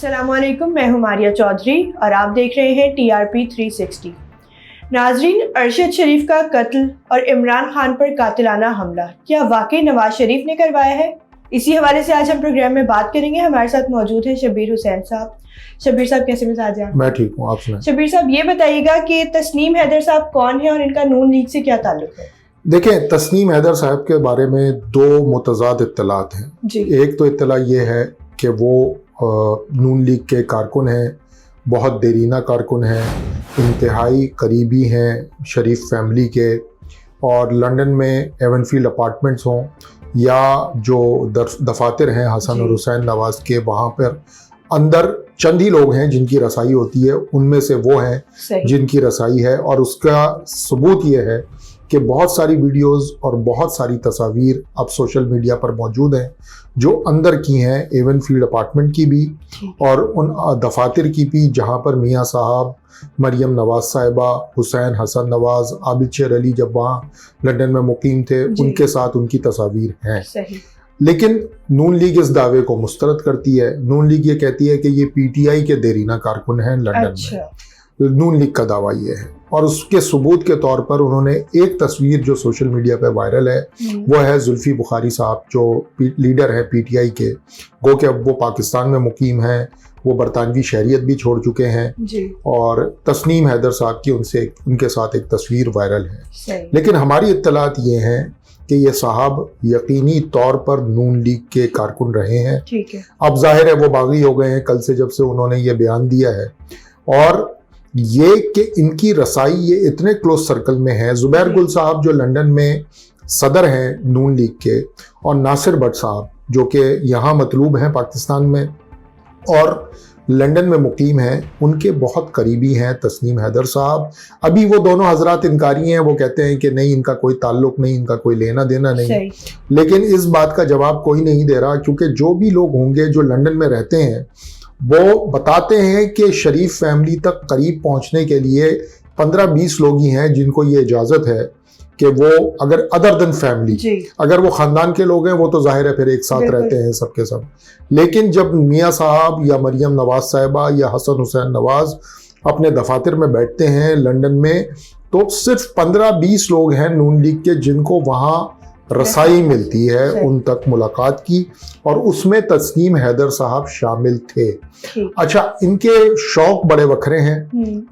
अस्सलाम वालेकुम, मैं हूं मारिया चौधरी और आप देख रहे हैं TRP 360। नाजरीन, अरशद शरीफ का कत्ल और इमरान खान पर कातिलाना हमला क्या वाकई नवाज शरीफ ने करवाया है? इसी हवाले से आज हम प्रोग्राम में बात करेंगे। हमारे साथ मौजूद हैं शब्बीर हुसैन साहब। शब्बीर साहब, कैसे मिजाज हैं? मैं ठीक हूँ, आप सुनाएं। शब्बीर साहब, ये बताइएगा कि तस्नीम हैदर साहब कौन है और इनका नून लीग से क्या ताल्लुक है? देखें, तस्नीम हैदर साहब के बारे में दो मुतज़ाद इत्तलात हैं जी। एक तो इत्तला ये है कि वो नून लीग के कारकुन हैं, बहुत देरीना कारकुन हैं, इंतहाई करीबी हैं शरीफ फैमिली के, और लंदन में एवनफील्ड अपार्टमेंट्स हों या जो दफातर हैं हसन और हुसैन नवाज के, वहाँ पर अंदर चंद ही लोग हैं जिनकी रसाई होती है, उनमें से वो हैं जिनकी रसाई है। और उसका सबूत ये है कि बहुत सारी वीडियोस और बहुत सारी तस्वीर अब सोशल मीडिया पर मौजूद हैं जो अंदर की हैं, एवनफील्ड अपार्टमेंट की भी और उन दफातर की भी, जहाँ पर मियाँ साहब, मरियम नवाज साहिबा, हुसैन हसन नवाज, आबिद शेर अली जब वहाँ लंदन में मुकीम थे, उनके साथ उनकी तस्वीर हैं। लेकिन नून लीग इस दावे को मुस्तरद करती है। नून लीग ये कहती है कि ये PTI के देरीना कारकुन हैं लंदन में। नून लीग का दावा ये है, और उसके सबूत के तौर पर उन्होंने एक तस्वीर जो सोशल मीडिया पे वायरल है वो है जुल्फी बुखारी साहब, जो लीडर है PTI के, गो कि अब वो पाकिस्तान में मुकीम हैं, वो बरतानवी शहरियत भी छोड़ चुके हैं जी। और तस्नीम हैदर साहब की उनके साथ एक तस्वीर वायरल है। लेकिन हमारी इत्तलात ये हैं कि ये साहब यकीनी तौर पर नून लीग के कारकुन रहे हैं। ठीक है। अब जाहिर है वो बागी हो गए हैं कल से, जब से उन्होंने ये बयान दिया है, और ये कि इनकी रसाई ये इतने क्लोज सर्कल में है। जुबैर गुल साहब जो लंदन में सदर हैं नून लीग के, और नासिर भट्ट साहब जो कि यहाँ मतलूब हैं पाकिस्तान में और लंदन में मुकीम हैं, उनके बहुत करीबी हैं तस्नीम हैदर साहब। अभी वो दोनों हजरात इनकारी हैं, वो कहते हैं कि नहीं, इनका कोई ताल्लुक नहीं, इनका कोई लेना देना नहीं, लेकिन इस बात का जवाब कोई नहीं दे रहा, क्योंकि जो भी लोग होंगे जो लंदन में रहते हैं वो बताते हैं कि शरीफ फैमिली तक करीब पहुंचने के लिए 15-20 लोग ही हैं जिनको ये इजाज़त है कि वो, अगर अदर देन फैमिली, अगर वो ख़ानदान के लोग हैं वो तो जाहिर है फिर एक साथ रहते हैं सबके सब। लेकिन जब मियाँ साहब या मरियम नवाज साहिबा या हसन हुसैन नवाज अपने दफातर में बैठते हैं लंदन में, तो सिर्फ 15-20 लोग हैं नून लीग के जिनको वहाँ रसाई मिलती है उन तक मुलाकात की, और उसमें तस्नीम हैदर साहब शामिल थे। अच्छा, इनके शौक बड़े वखरे हैं,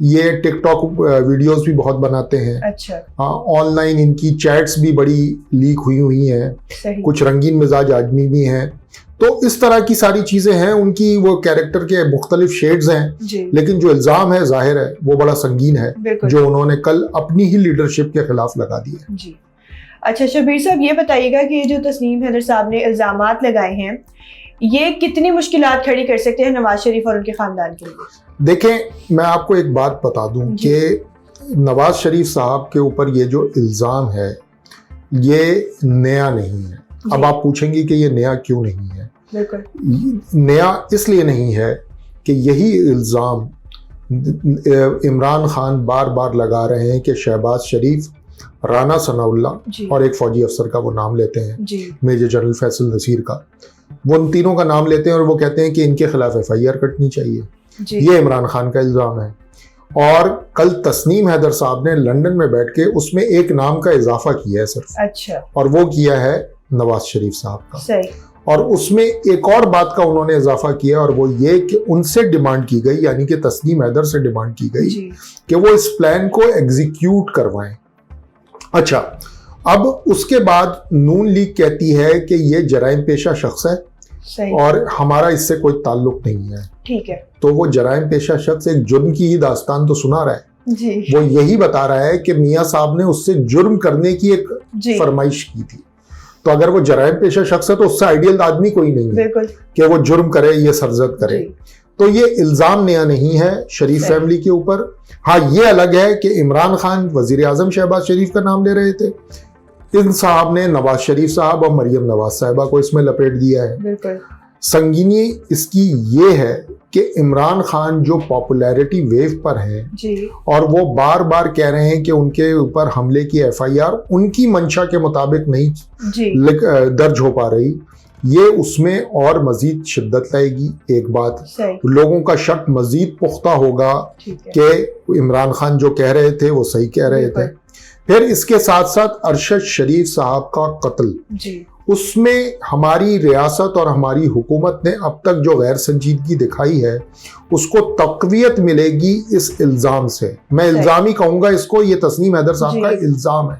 ये टिकटॉक वीडियोस भी बहुत बनाते हैं। अच्छा। हाँ, ऑनलाइन इनकी चैट्स भी बड़ी लीक हुई हैं, कुछ रंगीन मिजाज आदमी भी हैं, तो इस तरह की सारी चीजें हैं उनकी। वो कैरेक्टर के मुख्तलिफ शेड्स हैं, लेकिन जो इल्जाम है जाहिर है वो बड़ा संगीन है जो उन्होंने कल अपनी ही लीडरशिप के खिलाफ लगा दिया जी। अच्छा शब्बीर साहब, ये बताइएगा कि जो तस्नीम हैदर साहब ने इल्जामात लगाए हैं, ये कितनी मुश्किलात खड़ी कर सकते हैं नवाज शरीफ और उनके खानदान के लिए? देखें, मैं आपको एक बात बता दूं कि नवाज शरीफ साहब के ऊपर ये जो इल्ज़ाम है ये नया नहीं है। अब आप पूछेंगे कि ये नया क्यों नहीं है? नया इसलिए नहीं है कि यही इल्ज़ाम इमरान खान बार बार लगा रहे हैं कि शहबाज शरीफ, राना सनाउल्लाह और एक फौजी अफसर का वो नाम लेते हैं, मेजर जनरल फैसल नसीर का, वो उन तीनों का नाम लेते हैं और वो कहते हैं कि इनके खिलाफ FIR कटनी चाहिए। ये इमरान खान का इल्ज़ाम है। और कल तस्नीम हैदर साहब ने लंदन में बैठ के उसमें एक नाम का इजाफा किया है सिर्फ। अच्छा। और वो किया है नवाज शरीफ साहब का। सही। और उसमें एक और बात का उन्होंने इजाफा किया, और वो ये कि उनसे डिमांड की गई, यानी कि तस्नीम हैदर से डिमांड की गई कि वो इस प्लान को एग्जीक्यूट करवाएं। अच्छा, अब उसके बाद नून लीग कहती है कि ये जराइम पेशा शख्स है और हमारा इससे कोई ताल्लुक नहीं है। ठीक है। तो वो जराइम पेशा शख्स एक जुर्म की ही दास्तान तो सुना रहा है जी। वो यही बता रहा है कि मियाँ साहब ने उससे जुर्म करने की एक फरमाइश की थी। तो अगर वो जराइम पेशा शख्स है तो उससे आइडियल आदमी कोई नहीं है कि वो जुर्म करे, ये सरजद करे। तो ये इल्ज़ाम नया नहीं है शरीफ फैमिली के ऊपर। हाँ, ये अलग है कि इमरान खान वजीर आजम शहबाज शरीफ का नाम ले रहे थे, इन साहब ने नवाज शरीफ साहब और मरियम नवाज साहिबा को इसमें लपेट दिया है। संगीनी इसकी ये है कि इमरान खान जो पॉपुलैरिटी वेव पर हैं और वो बार बार कह रहे हैं कि उनके ऊपर हमले की FIR उनकी मंशा के मुताबिक नहीं दर्ज हो पा रही, یہ اس میں اور مزید شدت لائے گی. ایک بات, لوگوں کا شک مزید پختہ ہوگا کہ عمران خان جو کہہ رہے تھے وہ صحیح کہہ رہے تھے. پھر اس کے ساتھ ساتھ ارشد شریف صاحب کا قتل, اس میں ہماری ریاست اور ہماری حکومت نے اب تک جو غیر سنجیدگی دکھائی ہے اس کو تقویت ملے گی اس الزام سے. میں الزام ہی کہوں گا اس کو, یہ تسنیم حیدر صاحب کا الزام ہے,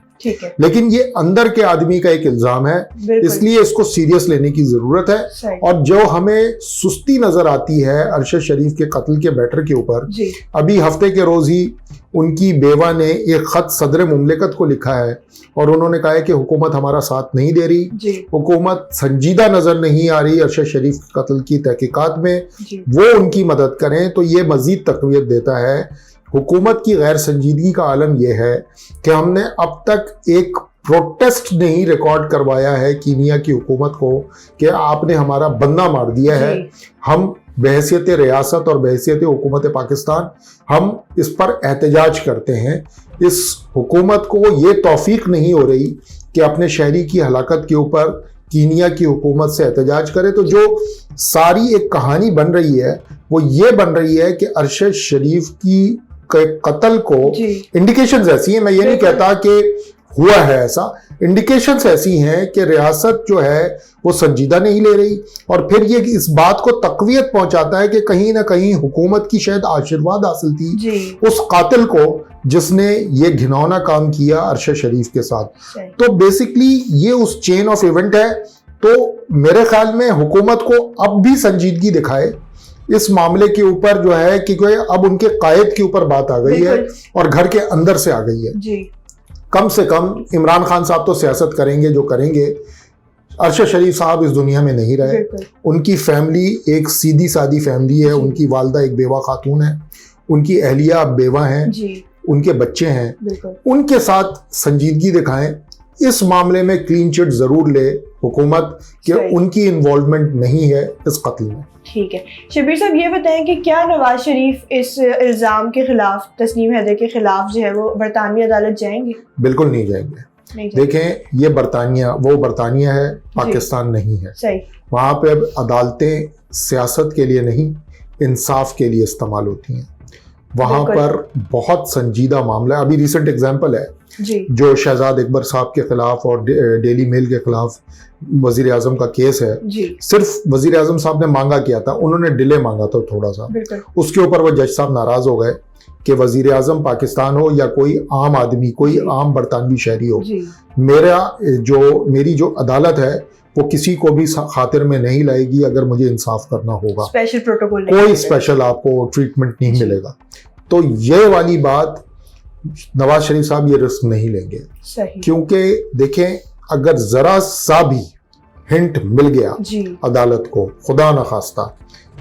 لیکن یہ اندر کے آدمی کا ایک الزام ہے, اس لیے اس کو سیریس لینے کی ضرورت ہے. اور جو ہمیں سستی نظر آتی ہے ارشد شریف کے قتل کے میٹر کے اوپر, ابھی ہفتے کے روز ہی ان کی بیوہ نے ایک خط صدر مملکت کو لکھا ہے اور انہوں نے کہا ہے کہ حکومت ہمارا ساتھ نہیں دے رہی, حکومت سنجیدہ نظر نہیں آ رہی ارشد شریف کے قتل کی تحقیقات میں, وہ ان کی مدد کریں. تو یہ مزید تقویت دیتا ہے. حکومت کی غیر سنجیدگی کا عالم یہ ہے کہ ہم نے اب تک ایک پروٹیسٹ نہیں ریکارڈ کروایا ہے کینیا کی حکومت کو کہ آپ نے ہمارا بندہ مار دیا ہے. ہم بحیثیت ریاست اور بحیثیت حکومت پاکستان ہم اس پر احتجاج کرتے ہیں. اس حکومت کو یہ توفیق نہیں ہو رہی کہ اپنے شہری کی ہلاکت کے اوپر کینیا کی حکومت سے احتجاج کرے. تو جو ساری ایک کہانی بن رہی ہے وہ یہ بن رہی ہے کہ ارشد شریف کی قتل کو انڈیکیشنز ایسی ہیں, میں یہ نہیں کہتا کہ ہوا ہے ایسا, انڈیکیشنز ایسی ہیں کہ ریاست جو ہے وہ سنجیدہ نہیں لے رہی. اور پھر یہ اس بات کو تقویت پہنچاتا ہے کہ کہیں نہ کہیں حکومت کی شاید آشیرواد حاصل تھی اس قاتل کو جس نے یہ گھناؤنا کام کیا ارشد شریف کے ساتھ. تو بیسکلی یہ اس چین آف ایونٹ ہے. تو میرے خیال میں حکومت کو اب بھی سنجیدگی دکھائے اس معاملے کے اوپر, جو ہے کیونکہ اب ان کے قائد کے اوپر بات آ گئی ہے اور گھر کے اندر سے آ گئی ہے. کم سے کم عمران خان صاحب تو سیاست کریں گے جو کریں گے, ارشد شریف صاحب اس دنیا میں نہیں رہے. ان کی فیملی ایک سیدھی سادی فیملی ہے, ان کی والدہ ایک بیوہ خاتون ہے, ان کی اہلیہ اب بیوہ ہیں, ان کے بچے ہیں. ان کے ساتھ سنجیدگی دکھائیں. اس معاملے میں کلین چٹ ضرور لے حکومت کہ ان کی انوالومنٹ نہیں ہے اس قتل میں. ٹھیک ہے شبیر صاحب, یہ بتائیں کہ کیا نواز شریف اس الزام کے خلاف, تسنیم حیدر کے خلاف جو ہے وہ برطانوی عدالت جائیں گے؟ بالکل نہیں جائیں گے. دیکھیں یہ برطانیہ, وہ برطانیہ ہے, پاکستان نہیں ہے. وہاں پہ اب عدالتیں سیاست کے لیے نہیں انصاف کے لیے استعمال ہوتی ہیں. وہاں پر بہت سنجیدہ معاملہ ہے. ابھی ریسنٹ ایگزامپل ہے جو شہزاد اکبر صاحب کے خلاف اور ڈیلی میل کے خلاف وزیر اعظم کا کیس ہے. صرف وزیر اعظم صاحب نے مانگا کیا تھا, انہوں نے ڈیلے مانگا تھا تھوڑا سا, اس کے اوپر وہ جج صاحب ناراض ہو گئے کہ وزیر اعظم پاکستان ہو یا کوئی عام آدمی, کوئی عام برطانوی شہری ہو, میری جو عدالت ہے وہ کسی کو بھی خاطر میں نہیں لائے گی اگر مجھے انصاف کرنا ہوگا. کوئی اسپیشل آپ کو ٹریٹمنٹ نہیں ملے گا. تو یہ والی بات نواز شریف صاحب یہ رسک نہیں لیں گے, کیونکہ دیکھیں اگر ذرا سا بھی ہنٹ مل گیا عدالت کو خدا نخواستہ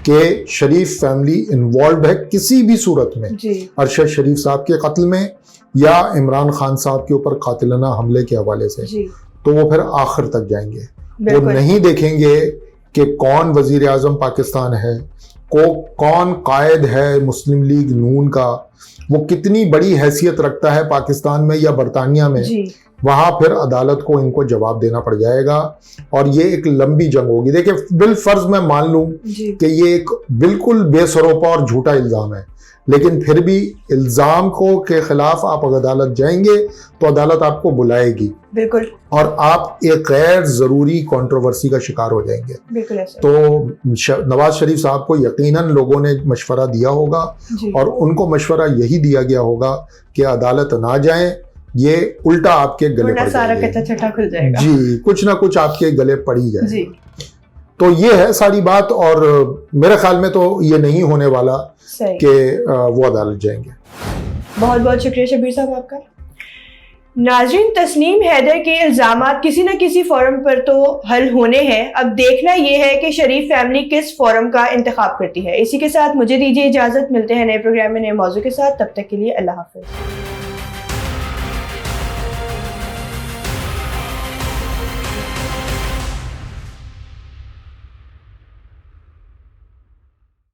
کہ شریف فیملی انوالوڈ ہے کسی بھی صورت میں ارشد شریف صاحب کے قتل میں یا عمران خان صاحب کے اوپر قاتلانہ حملے کے حوالے سے, تو وہ پھر آخر تک جائیں گے. وہ نہیں دیکھیں گے کہ کون وزیر اعظم پاکستان ہے, کون قائد ہے مسلم لیگ نون کا, وہ کتنی بڑی حیثیت رکھتا ہے پاکستان میں یا برطانیہ میں. وہاں پھر عدالت کو ان کو جواب دینا پڑ جائے گا اور یہ ایک لمبی جنگ ہوگی. دیکھیں بالفرض میں مان لوں کہ یہ ایک بالکل بے سروپا اور جھوٹا الزام ہے, لیکن پھر بھی الزام کے خلاف آپ عدالت جائیں گے تو عدالت آپ کو بلائے گی بالکل, اور آپ ایک غیر ضروری کنٹروورسی کا شکار ہو جائیں گے. تو نواز شریف صاحب کو یقیناً لوگوں نے مشورہ دیا ہوگا اور ان کو مشورہ یہی دیا گیا ہوگا کہ عدالت نہ جائیں, یہ الٹا آپ کے گلے پڑ جائے گا. جی کچھ نہ کچھ آپ کے گلے پڑ ہی جائے گا. تو یہ ہے ساری بات, اور میرے خیال میں تو یہ نہیں ہونے والا کہ وہ عدالت جائیں گے. بہت بہت شکریہ شبیر صاحب آپ کا. ناظرین, تسنیم حیدر کے الزامات کسی نہ کسی فورم پر تو حل ہونے ہیں, اب دیکھنا یہ ہے کہ شریف فیملی کس فورم کا انتخاب کرتی ہے. اسی کے ساتھ مجھے دیجیے اجازت, ملتے ہیں نئے پروگرام میں نئے موضوع کے ساتھ. تب تک کے لیے اللہ حافظ.